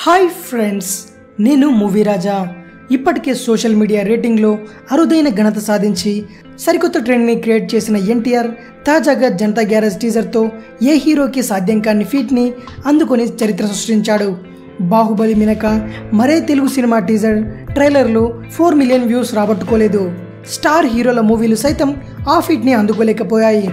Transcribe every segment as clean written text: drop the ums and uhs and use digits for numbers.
Hi friends, నేను movie రాజా. ఇప్పటికే social media రేటింగ్లో అరుదైన ఘనత సాధించి సరికొత్త ట్రెండ్ని క్రియేట్ చేసిన ఎన్టీఆర్ తాజాగా జనతా గ్యారేజ్ టీజర్తో ఏ హీరోకి సాధ్యం కాని ఫీట్ని అందుకొని చరిత్ర సృష్టించాడు. బాహుబలి మినక మరే తెలుగు సినిమా టీజర్ ట్రైలర్లు 4 మిలియన్ వ్యూస్ రాబట్టుకోలేదు. స్టార్ హీరోల మూవీలు సైతం ఆ ఫీట్ని అందుకోలేకపోయాయి.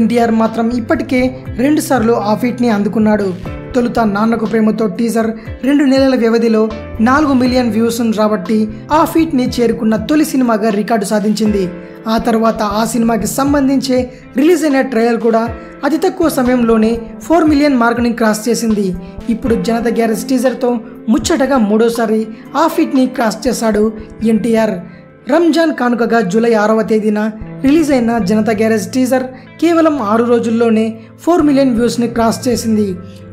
ఎన్టీఆర్ మాత్రం ఇప్పటికే 2 సార్లు ఆ ఫీట్ని అందుకున్నాడు. తొలుత నాన్నకు ప్రేమతో టీజర్ 2 నెలల వ్యవధిలో 4 మిలియన్ వ్యూస్ను రాబట్టి ఆ ఫీట్ని చేరుకున్న తొలి సినిమాగా రికార్డు సాధించింది. ఆ తర్వాత ఆ సినిమాకి సంబంధించే రిలీజ్ అయిన ట్రైలర్ కూడా అతి తక్కువ సమయంలోనే 4 మిలియన్ మార్క్ని క్రాస్ చేసింది. ఇప్పుడు జనతా గ్యారేజ్ టీజర్తో ముచ్చటగా 3వసారి ఆ ఫీట్ని క్రాస్ చేశాడు ఎన్టీఆర్. రంజాన్ కానుకగా జూలై 6వ తేదీన రిలీజ్ అయిన జనతా గ్యారేజ్ టీజర్ కేవలం 6 రోజుల్లోనే 4 మిలియన్ వ్యూస్ని క్రాస్ చేసింది.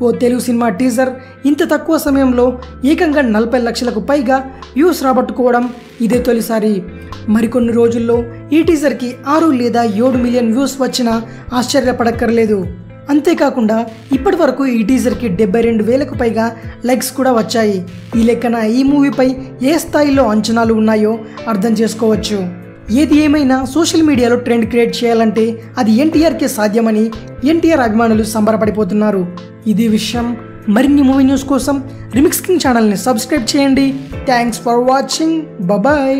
ఓ తెలుగు సినిమా టీజర్ ఇంత తక్కువ సమయంలో ఏకంగా 40 లక్షలకు పైగా వ్యూస్ రాబట్టుకోవడం ఇదే తొలిసారి. మరికొన్ని రోజుల్లో ఈ టీజర్కి 6 లేదా 7 మిలియన్ వ్యూస్ వచ్చినా ఆశ్చర్యపడక్కర్లేదు. అంతేకాకుండా ఇప్పటి వరకు ఈ టీజర్కి 72,000కు పైగా లైక్స్ కూడా వచ్చాయి. ఈ లెక్కన ఈ మూవీపై ఏ స్థాయిలో అంచనాలు ఉన్నాయో అర్థం చేసుకోవచ్చు. ఏది ఏమైనా సోషల్ మీడియాలో ట్రెండ్ క్రియేట్ చేయాలంటే అది ఎన్టీఆర్కే సాధ్యమని ఎన్టీఆర్ అభిమానులు సంబరపడిపోతున్నారు. ఇది విషయం. మరిన్ని మూవీ న్యూస్ కోసం రిమిక్స్ కింగ్ ఛానల్ని సబ్స్క్రైబ్ చేయండి. Thanks for watching. బాయ్.